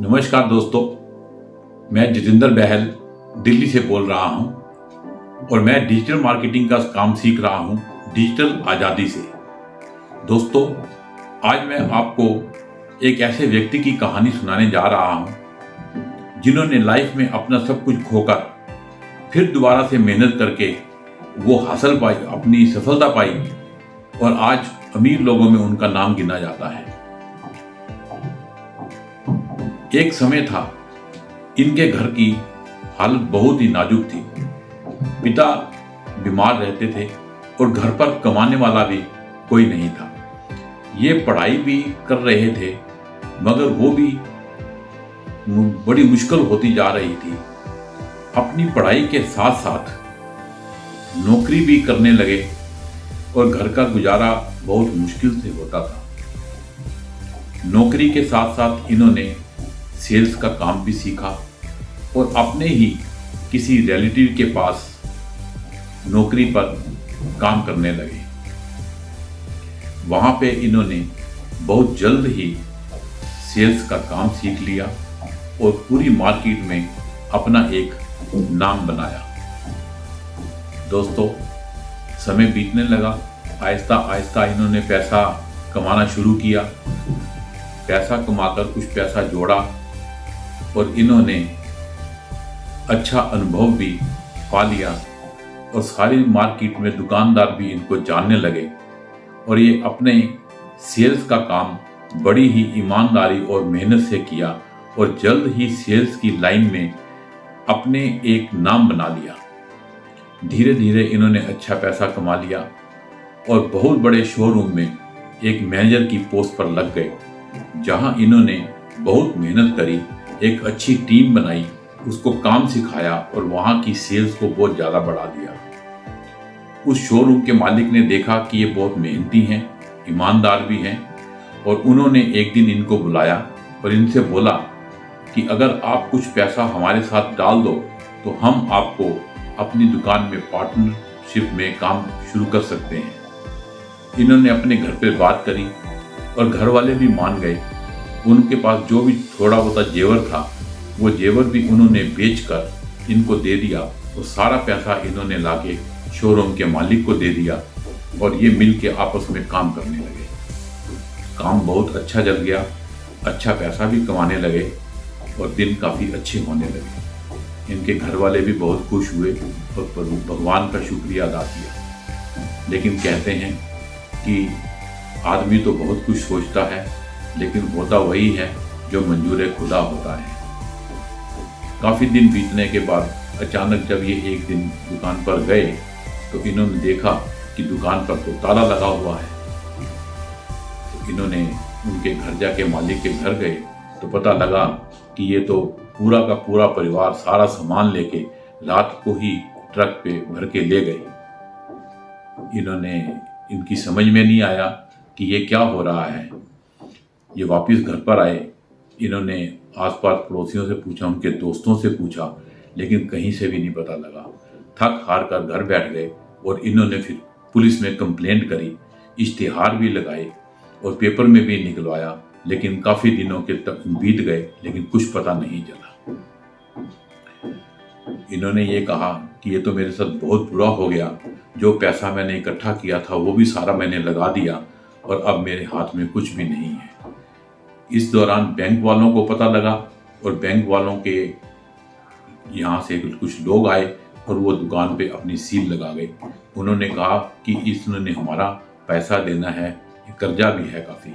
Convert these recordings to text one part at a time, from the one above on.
नमस्कार दोस्तों, मैं जितेंद्र बहल दिल्ली से बोल रहा हूं और मैं डिजिटल मार्केटिंग का काम सीख रहा हूं डिजिटल आज़ादी से। दोस्तों, आज मैं आपको एक ऐसे व्यक्ति की कहानी सुनाने जा रहा हूं जिन्होंने लाइफ में अपना सब कुछ खोकर फिर दोबारा से मेहनत करके वो हासिल पाई, अपनी सफलता पाई और आज अमीर लोगों में उनका नाम गिना जाता है। एक समय था, इनके घर की हालत बहुत ही नाजुक थी। पिता बीमार रहते थे और घर पर कमाने वाला भी कोई नहीं था। ये पढ़ाई भी कर रहे थे मगर वो भी बड़ी मुश्किल होती जा रही थी। अपनी पढ़ाई के साथ साथ नौकरी भी करने लगे और घर का गुजारा बहुत मुश्किल से होता था। नौकरी के साथ साथ इन्होंने सेल्स का काम भी सीखा और अपने ही किसी रिलेटिव के पास नौकरी पर काम करने लगे। वहाँ पे इन्होंने बहुत जल्द ही सेल्स का काम सीख लिया और पूरी मार्केट में अपना एक नाम बनाया। दोस्तों, समय बीतने लगा। आहिस्ता आहिस्ता इन्होंने पैसा कमाना शुरू किया। पैसा कमाकर कुछ पैसा जोड़ा और इन्होंने अच्छा अनुभव भी पा लिया और सारी मार्केट में दुकानदार भी इनको जानने लगे और ये अपने सेल्स का काम बड़ी ही ईमानदारी और मेहनत से किया और जल्द ही सेल्स की लाइन में अपने एक नाम बना लिया। धीरे धीरे इन्होंने अच्छा पैसा कमा लिया और बहुत बड़े शोरूम में एक मैनेजर की पोस्ट पर लग गए, जहां इन्होंने बहुत मेहनत करी, एक अच्छी टीम बनाई, उसको काम सिखाया और वहाँ की सेल्स को बहुत ज़्यादा बढ़ा दिया। उस शोरूम के मालिक ने देखा कि ये बहुत मेहनती हैं, ईमानदार भी हैं और उन्होंने एक दिन इनको बुलाया और इनसे बोला कि अगर आप कुछ पैसा हमारे साथ डाल दो तो हम आपको अपनी दुकान में पार्टनरशिप में काम शुरू कर सकते हैं। इन्होंने अपने घर पे बात करी और घर वाले भी मान गए। उनके पास जो भी थोड़ा बहुत जेवर था वो जेवर भी उन्होंने बेचकर इनको दे दिया और सारा पैसा इन्होंने लाके शोरूम के मालिक को दे दिया और ये मिल के आपस में काम करने लगे। काम बहुत अच्छा चल गया, अच्छा पैसा भी कमाने लगे और दिन काफ़ी अच्छे होने लगे। इनके घर वाले भी बहुत खुश हुए और भगवान का शुक्रिया अदा किया। लेकिन कहते हैं कि आदमी तो बहुत कुछ सोचता है लेकिन होता वही है जो मंजूर खुदा होता है। काफ़ी दिन बीतने के बाद अचानक जब ये एक दिन दुकान पर गए तो इन्होंने देखा कि दुकान पर तो ताला लगा हुआ है। तो इन्होंने उनके घर जाके मालिक के घर गए तो पता लगा कि ये तो पूरा का पूरा परिवार सारा सामान लेके रात को ही ट्रक पे भर के ले गए। इनकी समझ में नहीं आया कि ये क्या हो रहा है। ये वापस घर पर आए। इन्होंने आसपास पड़ोसियों से पूछा, उनके दोस्तों से पूछा, लेकिन कहीं से भी नहीं पता लगा। थक हार कर घर बैठ गए और इन्होंने फिर पुलिस में कंप्लेंट करी, इश्तिहार भी लगाए और पेपर में भी निकलवाया, लेकिन काफ़ी दिनों के तक बीत गए लेकिन कुछ पता नहीं चला। इन्होंने ये कहा कि ये तो मेरे साथ बहुत बुरा हो गया, जो पैसा मैंने इकट्ठा किया था वो भी सारा मैंने लगा दिया और अब मेरे हाथ में कुछ भी नहीं है। इस दौरान बैंक वालों को पता लगा और बैंक वालों के यहाँ से कुछ लोग आए और वो दुकान पे अपनी सील लगा गए। उन्होंने कहा कि इसने हमारा पैसा देना है, कर्जा भी है काफ़ी।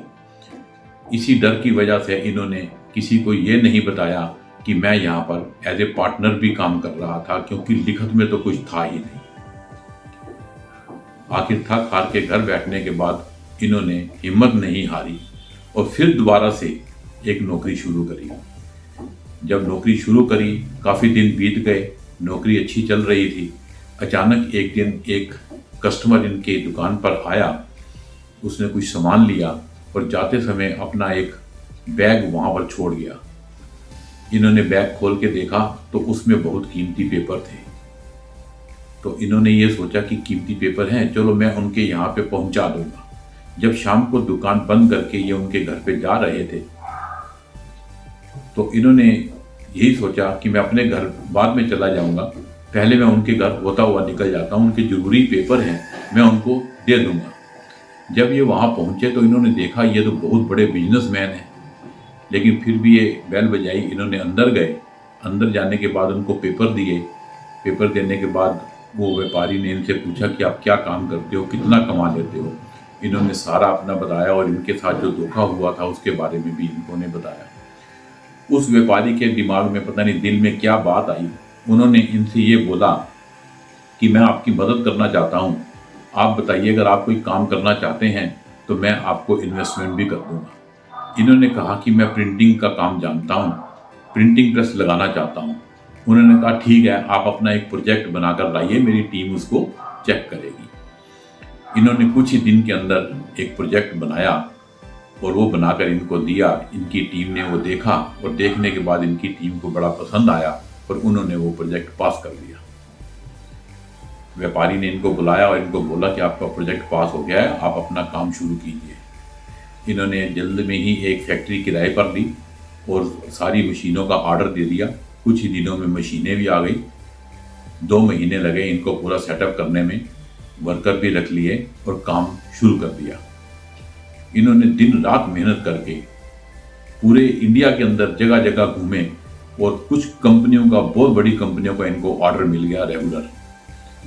इसी डर की वजह से इन्होंने किसी को ये नहीं बताया कि मैं यहाँ पर एज ए पार्टनर भी काम कर रहा था, क्योंकि लिखत में तो कुछ था ही नहीं। आखिर थक हार के घर बैठने के बाद इन्होंने हिम्मत नहीं हारी और फिर दोबारा से एक नौकरी शुरू करी। जब नौकरी शुरू करी, काफ़ी दिन बीत गए, नौकरी अच्छी चल रही थी। अचानक एक दिन एक कस्टमर इनके दुकान पर आया। उसने कुछ सामान लिया और जाते समय अपना एक बैग वहाँ पर छोड़ गया। इन्होंने बैग खोल के देखा तो उसमें बहुत कीमती पेपर थे। तो इन्होंने ये सोचा कि कीमती पेपर हैं, चलो मैं उनके यहाँ पे पहुँचा दूंगा। जब शाम को दुकान बंद करके ये उनके घर पे जा रहे थे तो इन्होंने यही सोचा कि मैं अपने घर बाद में चला जाऊंगा, पहले मैं उनके घर होता हुआ निकल जाता हूँ, उनके ज़रूरी पेपर हैं मैं उनको दे दूंगा। जब ये वहाँ पहुँचे तो इन्होंने देखा ये तो बहुत बड़े बिजनेसमैन हैं, लेकिन फिर भी ये बैल बजाई, इन्होंने अंदर गए। अंदर जाने के बाद उनको पेपर दिए। पेपर देने के बाद वो व्यापारी ने इनसे पूछा कि आप क्या काम करते हो, कितना कमा लेते हो। इन्होंने सारा अपना बताया और इनके साथ जो धोखा हुआ था उसके बारे में भी इन्होंने बताया। उस व्यापारी के दिमाग में पता नहीं दिल में क्या बात आई, उन्होंने इनसे ये बोला कि मैं आपकी मदद करना चाहता हूँ, आप बताइए अगर आप कोई काम करना चाहते हैं तो मैं आपको इन्वेस्टमेंट भी कर दूँगा। इन्होंने कहा कि मैं प्रिंटिंग का काम जानता हूँ, प्रिंटिंग प्रेस लगाना चाहता हूँ। उन्होंने कहा ठीक है, आप अपना एक प्रोजेक्ट बनाकर लाइए, मेरी टीम उसको चेक करेगी। इन्होंने कुछ ही दिन के अंदर एक प्रोजेक्ट बनाया और वो बनाकर इनको दिया। इनकी टीम ने वो देखा और देखने के बाद इनकी टीम को बड़ा पसंद आया और उन्होंने वो प्रोजेक्ट पास कर दिया। व्यापारी ने इनको बुलाया और इनको बोला कि आपका प्रोजेक्ट पास हो गया है, आप अपना काम शुरू कीजिए। इन्होंने जल्द में ही एक फैक्ट्री किराए पर ली और सारी मशीनों का ऑर्डर दे दिया। कुछ ही दिनों में मशीनें भी आ गई। 2 महीने लगे इनको पूरा सेटअप करने में, वर्कर भी रख लिए और काम शुरू कर दिया। इन्होंने दिन रात मेहनत करके पूरे इंडिया के अंदर जगह जगह घूमे और कुछ कंपनियों का, बहुत बड़ी कंपनियों का इनको ऑर्डर मिल गया रेगुलर,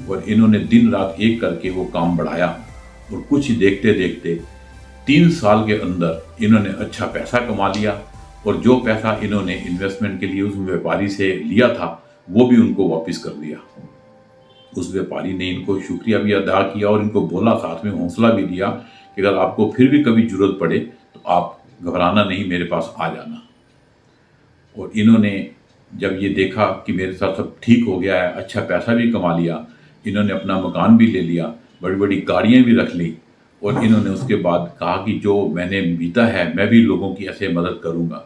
और इन्होंने दिन रात एक करके वो काम बढ़ाया और कुछ ही देखते देखते 3 साल के अंदर इन्होंने अच्छा पैसा कमा लिया और जो पैसा इन्होंने इन्वेस्टमेंट के लिए उस व्यापारी से लिया था वो भी उनको वापस कर दिया। उस व्यापारी ने इनको शुक्रिया भी अदा किया और इनको बोला, साथ में हौसला भी दिया कि अगर आपको फिर भी कभी जरूरत पड़े तो आप घबराना नहीं, मेरे पास आ जाना। और इन्होंने जब ये देखा कि मेरे साथ सब ठीक हो गया है, अच्छा पैसा भी कमा लिया, इन्होंने अपना मकान भी ले लिया, बड़ी बड़ी गाड़ियाँ भी रख ली और इन्होंने उसके बाद कहा कि जो मैंने बीता है मैं भी लोगों की ऐसे मदद करूँगा।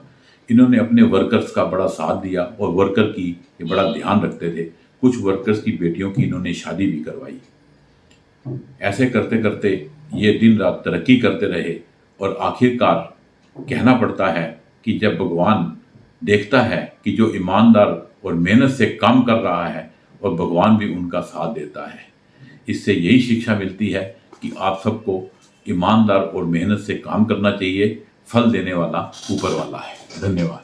इन्होंने अपने वर्कर्स का बड़ा साथ दिया और वर्कर की ये बड़ा ध्यान रखते थे। कुछ वर्कर्स की बेटियों की इन्होंने शादी भी करवाई। ऐसे करते करते ये दिन रात तरक्की करते रहे और आखिरकार कहना पड़ता है कि जब भगवान देखता है कि जो ईमानदार और मेहनत से काम कर रहा है और भगवान भी उनका साथ देता है। इससे यही शिक्षा मिलती है कि आप सबको ईमानदार और मेहनत से काम करना चाहिए, फल देने वाला ऊपर वाला है। धन्यवाद।